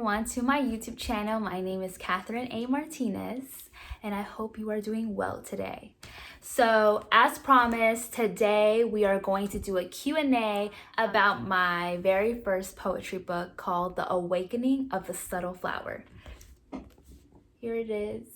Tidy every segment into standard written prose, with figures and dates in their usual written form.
everyone to my YouTube channel. My name is Katherine A. Martinez, and I hope you are doing well today. So, as promised, today we are going to do a Q&A about my very first poetry book called The Awakening of the Subtle Flower. Here it is.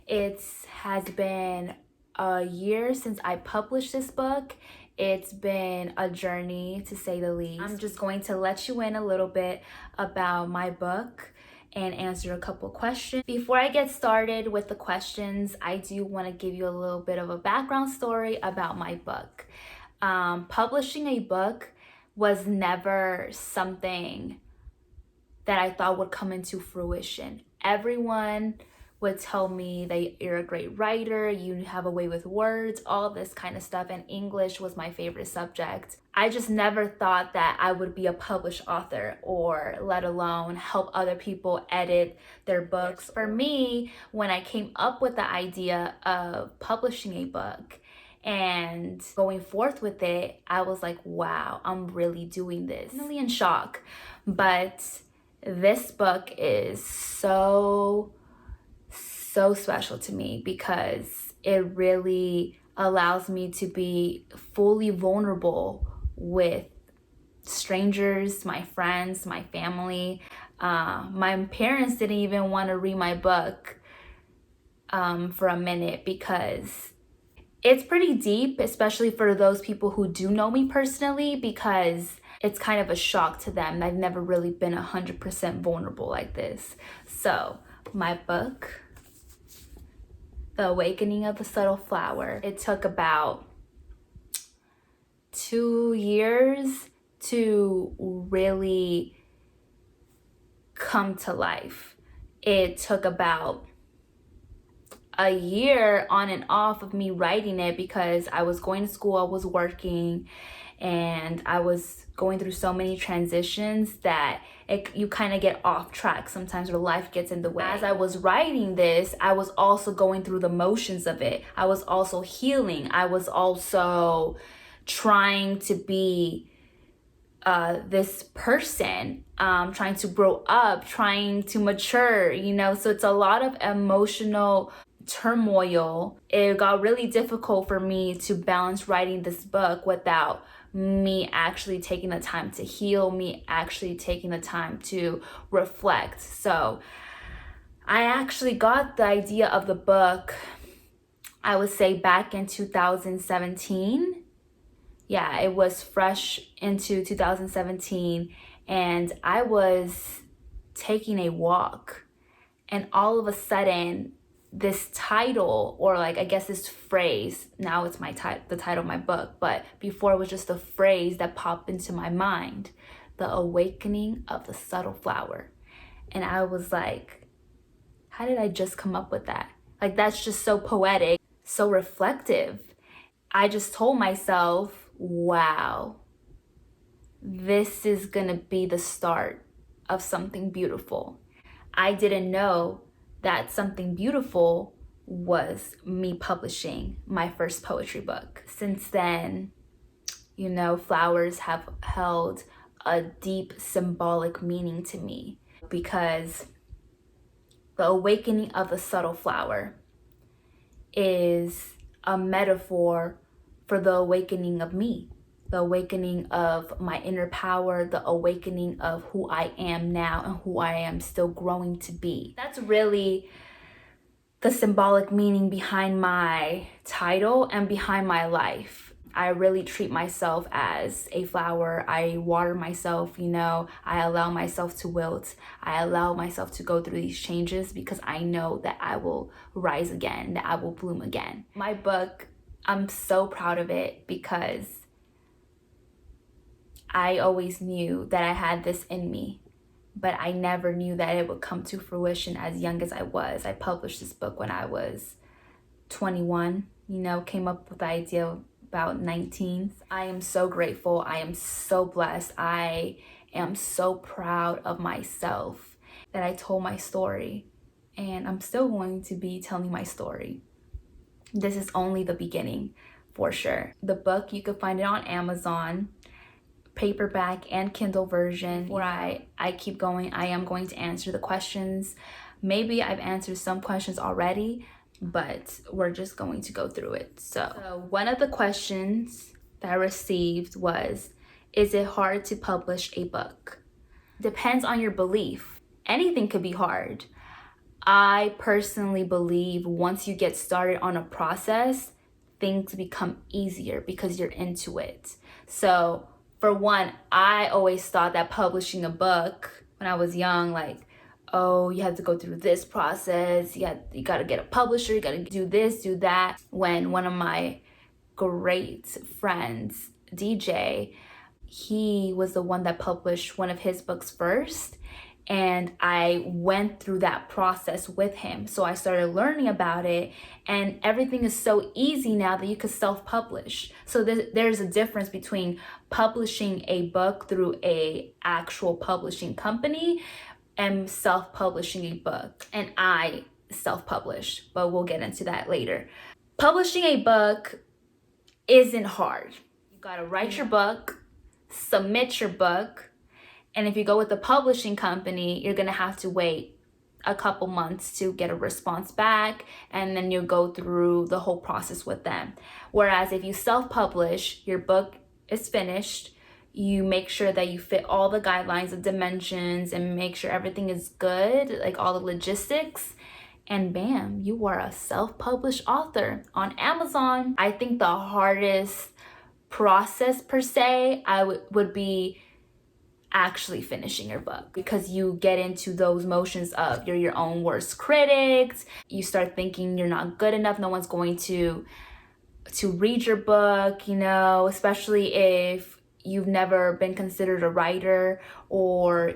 It has been a year since I published this book. It's been a journey, to say the least. I'm just going to let you in a little bit about my book and answer a couple questions. Before I get started with the questions, I do want to give you a little bit of a background story about my book. Publishing a book was never something that I thought would come into fruition. Everyone would tell me that you're a great writer, you have a way with words, all this kind of stuff, and English was my favorite subject. I just never thought that I would be a published author, or let alone help other people edit their books. For me, when I came up with the idea of publishing a book and going forth with it, I was like, wow, I'm really doing this. I'm really in shock. But this book is so special to me because it really allows me to be fully vulnerable with strangers, my friends, my family. My parents didn't even want to read my book for a minute because it's pretty deep, especially for those people who do know me personally, because it's kind of a shock to them. I've never really been 100% vulnerable like this. So my book, The Awakening of the Subtle Flower, it took about 2 years to really come to life. It took about a year on and off of me writing it because I was going to school, I was working, and I was going through so many transitions that you kind of get off track sometimes, where life gets in the way. As I was writing this, I was also going through the motions of it. I was also healing. I was also trying to be this person, trying to grow up, trying to mature, so it's a lot of emotional turmoil. It got really difficult for me to balance writing this book without me actually taking the time to heal, me actually taking the time to reflect. So I actually got the idea of the book, I would say, back in 2017. Yeah, it was fresh into 2017, and I was taking a walk, and all of a sudden this title, or I guess this phrase, now it's the title of my book, but before it was just a phrase that popped into my mind: The Awakening of the Subtle Flower. And I was like, how did I just come up with that? That's just so poetic, so reflective. I just told myself, wow, this is gonna be the start of something beautiful. I didn't know that something beautiful was me publishing my first poetry book. Since then, flowers have held a deep symbolic meaning to me, because the awakening of the subtle flower is a metaphor for the awakening of me, the awakening of my inner power, the awakening of who I am now and who I am still growing to be. That's really the symbolic meaning behind my title and behind my life. I really treat myself as a flower. I water myself, I allow myself to wilt. I allow myself to go through these changes because I know that I will rise again, that I will bloom again. My book, I'm so proud of it because I always knew that I had this in me, but I never knew that it would come to fruition as young as I was. I published this book when I was 21, came up with the idea about 19. I am so grateful. I am so blessed. I am so proud of myself that I told my story, and I'm still going to be telling my story. This is only the beginning, for sure. The book, you can find it on Amazon paperback and Kindle version. Before I keep going, I am going to answer the questions. Maybe I've answered some questions already, but we're just going to go through it. So one of the questions that I received was, is it hard to publish a book? Depends on your belief. Anything could be hard. I personally believe once you get started on a process, things become easier because you're into it. So for one, I always thought that publishing a book when I was young, like, oh, you have to go through this process, you got to get a publisher, you got to do this, do that. When one of my great friends, DJ, he was the one that published one of his books first, and I went through that process with him. So I started learning about it, and everything is so easy now that you could self-publish. So there's a difference between publishing a book through a actual publishing company and self-publishing a book. And I self-publish, but we'll get into that later. Publishing a book isn't hard. You gotta write your book, submit your book, and if you go with the publishing company, you're gonna have to wait a couple months to get a response back, and then you go through the whole process with them. Whereas if you self-publish, your book is finished, you make sure that you fit all the guidelines, the dimensions, and make sure everything is good, like all the logistics, and bam, you are a self-published author on Amazon. I think the hardest process per se would be actually finishing your book, because you get into those motions of you're your own worst critics. You start thinking you're not good enough, no one's going to read your book, you know, especially if you've never been considered a writer, or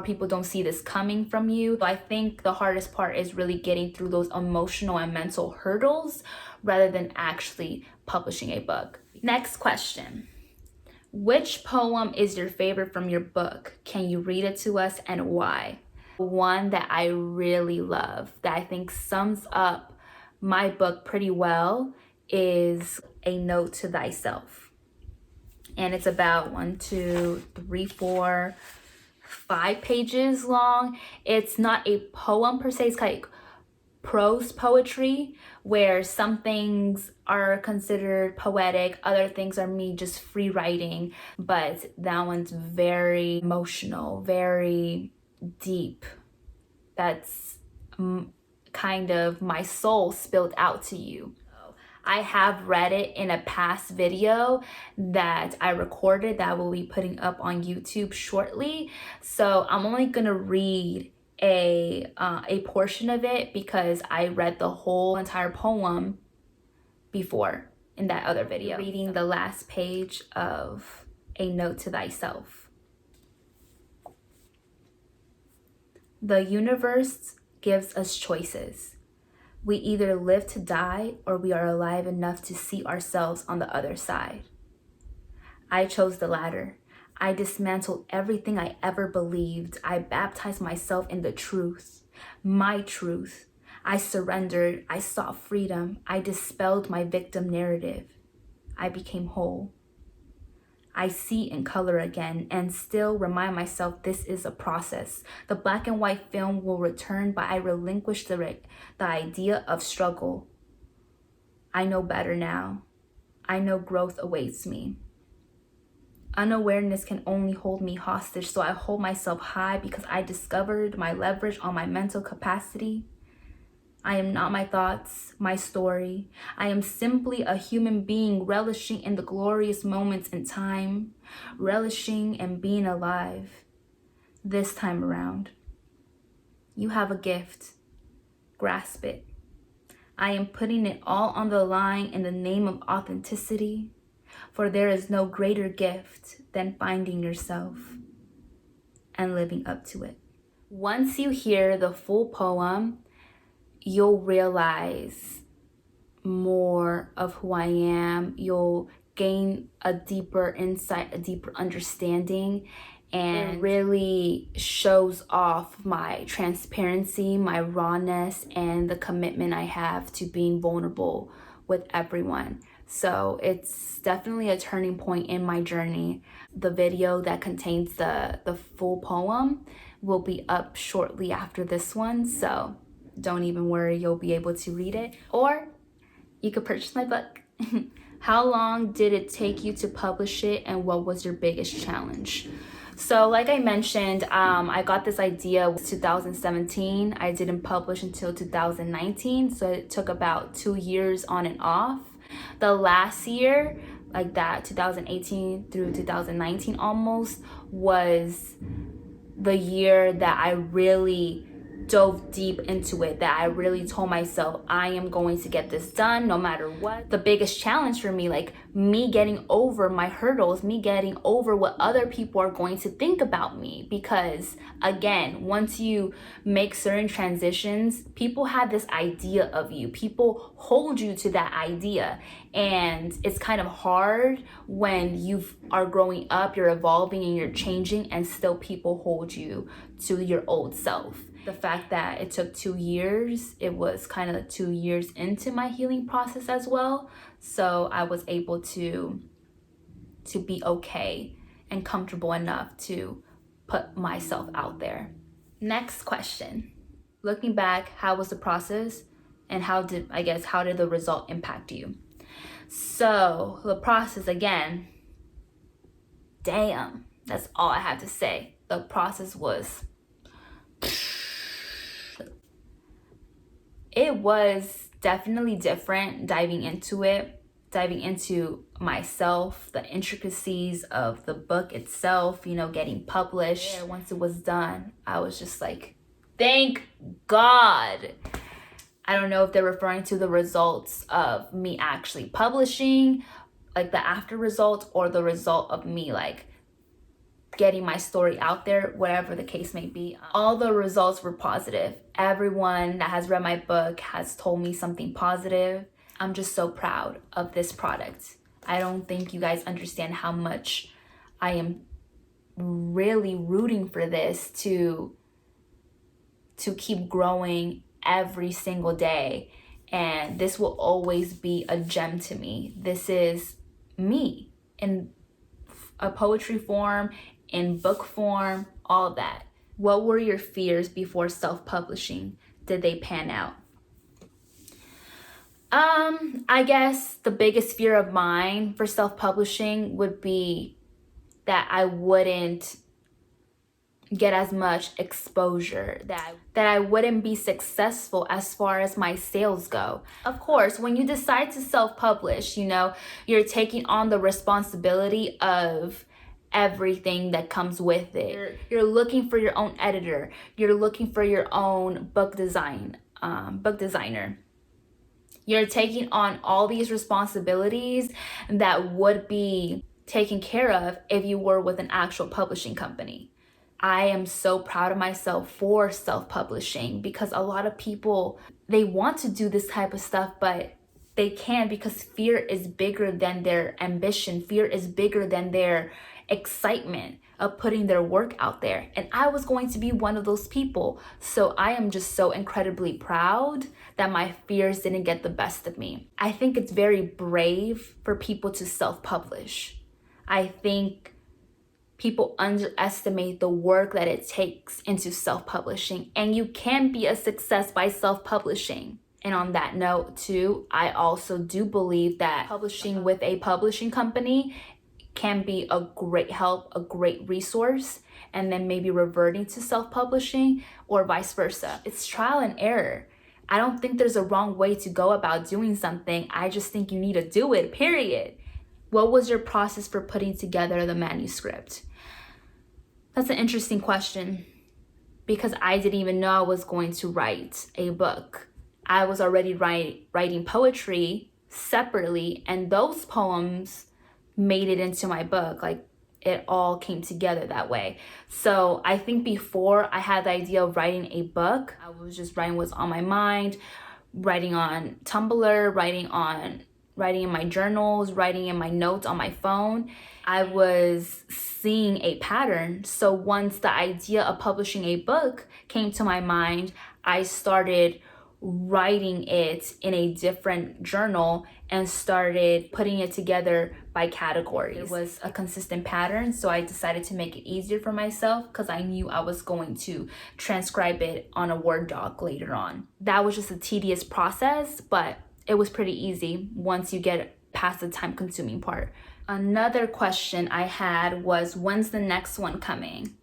people don't see this coming from you. So I think the hardest part is really getting through those emotional and mental hurdles rather than actually publishing a book. Next question. Which poem is your favorite from your book? Can you read it to us and why? One that I really love, that I think sums up my book pretty well, is A Note to Thyself. And it's about 5 pages long. It's not a poem per se, it's kind of like prose poetry, where some things are considered poetic, other things are me just free writing, but that one's very emotional, very deep. That's kind of my soul spilled out to you. I have read it in a past video that I recorded that I will be putting up on YouTube shortly. So I'm only gonna read a portion of it because I read the whole entire poem before in that other video. Reading the last page of A Note to Thyself. The universe gives us choices. We either live to die, or we are alive enough to see ourselves on the other side. I chose the latter. I dismantled everything I ever believed. I baptized myself in the truth, my truth. I surrendered. I sought freedom. I dispelled my victim narrative. I became whole. I see in color again and still remind myself this is a process. The black and white film will return, but I relinquished the idea of struggle. I know better now. I know growth awaits me. Unawareness can only hold me hostage, so I hold myself high because I discovered my leverage on my mental capacity. I am not my thoughts, my story. I am simply a human being relishing in the glorious moments in time, relishing and being alive. This time around, you have a gift. Grasp it. I am putting it all on the line in the name of authenticity, for there is no greater gift than finding yourself and living up to it. Once you hear the full poem, you'll realize more of who I am. You'll gain a deeper insight, a deeper understanding, and it really shows off my transparency, my rawness, and the commitment I have to being vulnerable with everyone. So it's definitely a turning point in my journey. The video that contains the full poem will be up shortly after this one, so don't even worry, you'll be able to read it. Or you could purchase my book. How long did it take you to publish it, and what was your biggest challenge? So like I mentioned, I got this idea in 2017. I didn't publish until 2019, so it took about 2 years on and off. The last year, like that 2018 through 2019 almost, was the year that I really dove deep into it, that I really told myself I am going to get this done no matter what. The biggest challenge for me, like me getting over my hurdles, me getting over what other people are going to think about me, because again, once you make certain transitions, people have this idea of you, people hold you to that idea, and it's kind of hard when you are growing up, you're evolving and you're changing, and still people hold you to your old self. The fact that it took 2 years, it was kind of 2 years into my healing process as well. So I was able to be okay and comfortable enough to put myself out there. Next question. Looking back, how was the process, and how did the result impact you? So the process, again, damn, that's all I have to say. The process was, it was definitely different diving into myself, the intricacies of the book itself, getting published. Once it was done, I was just like, thank God. I don't know if they're referring to the results of me actually publishing, like the after result, or the result of me like getting my story out there, whatever the case may be. All the results were positive. Everyone that has read my book has told me something positive. I'm just so proud of this product. I don't think you guys understand how much I am really rooting for this to keep growing every single day. And this will always be a gem to me. This is me in a poetry form, in book form, all that. What were your fears before self-publishing? Did they pan out? I guess the biggest fear of mine for self-publishing would be that I wouldn't get as much exposure, that I wouldn't be successful as far as my sales go. Of course, when you decide to self-publish, you're taking on the responsibility of everything that comes with it. You're looking for your own editor. You're looking for your own book designer. You're taking on all these responsibilities that would be taken care of if you were with an actual publishing company. I am so proud of myself for self-publishing, because a lot of people, they want to do this type of stuff, but they can't because fear is bigger than their ambition. Fear is bigger than their excitement of putting their work out there. And I was going to be one of those people. So I am just so incredibly proud that my fears didn't get the best of me. I think it's very brave for people to self-publish. I think people underestimate the work that it takes into self-publishing, and you can be a success by self-publishing. And on that note too, I also do believe that publishing with a publishing company can be a great help, a great resource, and then maybe reverting to self-publishing or vice versa. It's trial and error. I don't think there's a wrong way to go about doing something. I just think you need to do it, period. What was your process for putting together the manuscript? That's an interesting question, because I didn't even know I was going to write a book. I was already writing poetry separately, and those poems made it into my book. Like, it all came together that way. So I think before I had the idea of writing a book, I was just writing what's on my mind, writing on Tumblr, writing in my journals, writing in my notes on my phone. I was seeing a pattern. So once the idea of publishing a book came to my mind, I started writing it in a different journal and started putting it together by categories. It was a consistent pattern, so I decided to make it easier for myself because I knew I was going to transcribe it on a Word doc later on. That was just a tedious process, but it was pretty easy once you get past the time-consuming part. Another question I had was, when's the next one coming?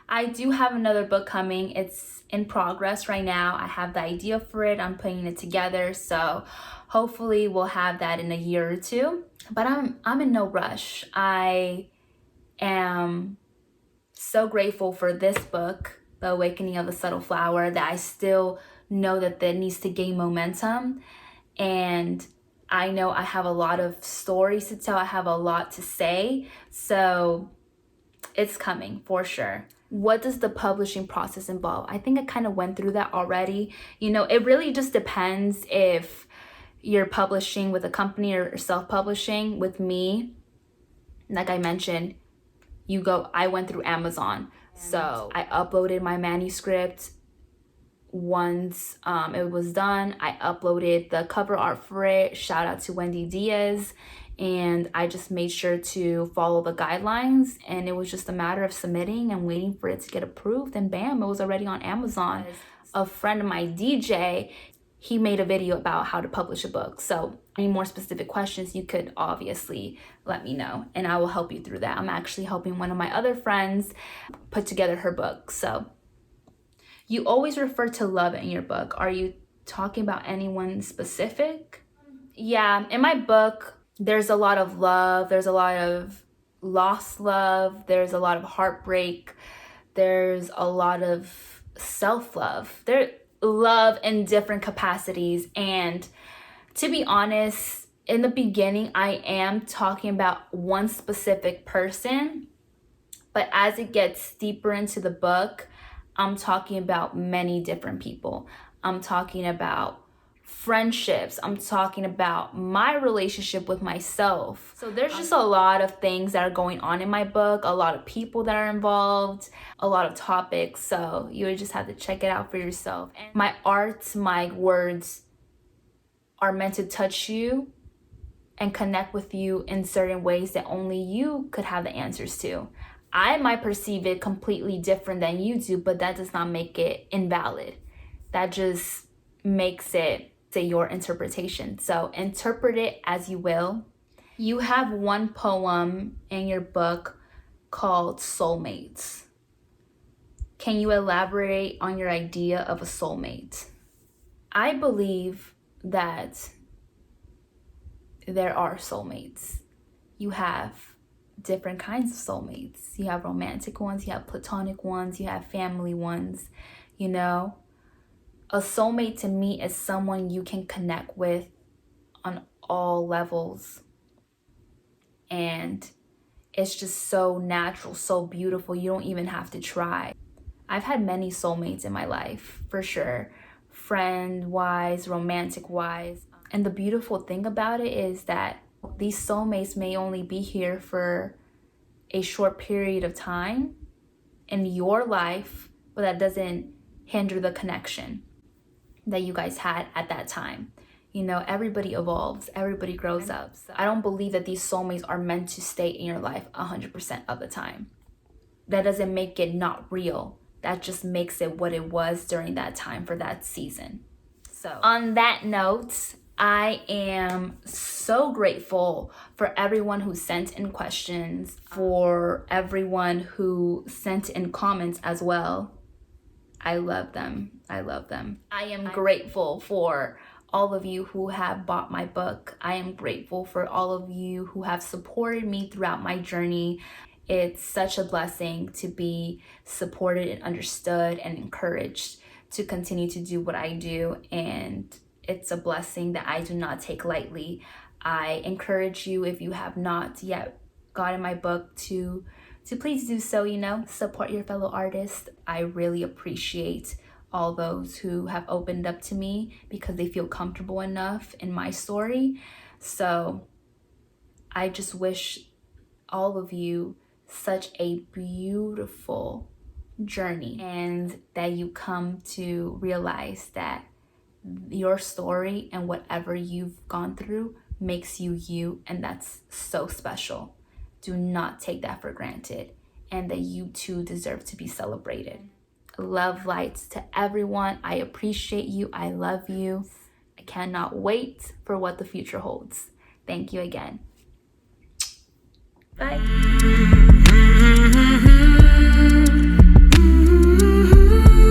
I do have another book coming. It's in progress right now. I have the idea for it. I'm putting it together. So hopefully we'll have that in a year or two. But I'm in no rush. I am so grateful for this book, The Awakening of the Subtle Flower, that I still know that needs to gain momentum. And I know I have a lot of stories to tell. I have a lot to say. So it's coming for sure. What does the publishing process involve? I think I kind of went through that already. It really just depends if you're publishing with a company or self-publishing. With me, like I mentioned, I went through Amazon. So I uploaded my manuscript. Once it was done, I uploaded the cover art for it. Shout out to Wendy Diaz. And I just made sure to follow the guidelines, and it was just a matter of submitting and waiting for it to get approved, and bam, it was already on Amazon. A friend of my DJ, he made a video about how to publish a book. So any more specific questions, you could obviously let me know, and I will help you through that. I'm actually helping one of my other friends put together her book. So you always refer to love in your book. Are you talking about anyone specific? Yeah, in my book, there's a lot of love, there's a lot of lost love, there's a lot of heartbreak, there's a lot of self-love. There's love in different capacities. And to be honest, in the beginning, I am talking about one specific person, but as it gets deeper into the book, I'm talking about many different people. I'm talking about friendships. I'm talking about my relationship with myself. So there's just a lot of things that are going on in my book, a lot of people that are involved, a lot of topics. So you would just have to check it out for yourself. And my art, my words are meant to touch you and connect with you in certain ways that only you could have the answers to. I might perceive it completely different than you do, but that does not make it invalid. That just makes it your interpretation. So interpret it as you will. You have one poem in your book called Soulmates. Can you elaborate on your idea of a soulmate? I believe that there are soulmates. You have different kinds of soulmates. You have romantic ones, you have platonic ones, you have family ones, A soulmate to me is someone you can connect with on all levels. And it's just so natural, so beautiful. You don't even have to try. I've had many soulmates in my life, for sure. Friend-wise, romantic-wise. And the beautiful thing about it is that these soulmates may only be here for a short period of time in your life, but that doesn't hinder the connection that you guys had at that time. Everybody evolves, everybody grows up. So I don't believe that these soulmates are meant to stay in your life 100% of the time. That doesn't make it not real. That just makes it what it was during that time for that season. So on that note, I am so grateful for everyone who sent in questions, for everyone who sent in comments as well. I love them. I love them. I am grateful for all of you who have bought my book. I am grateful for all of you who have supported me throughout my journey. It's such a blessing to be supported and understood and encouraged to continue to do what I do. And it's a blessing that I do not take lightly. I encourage you, if you have not yet gotten my book, to please do so, support your fellow artists. I really appreciate all those who have opened up to me because they feel comfortable enough in my story. So I just wish all of you such a beautiful journey, and that you come to realize that your story and whatever you've gone through makes you you, and that's so special. Do not take that for granted, and that you too deserve to be celebrated. Love lights to everyone. I appreciate you. I love you. I cannot wait for what the future holds. Thank you again. Bye.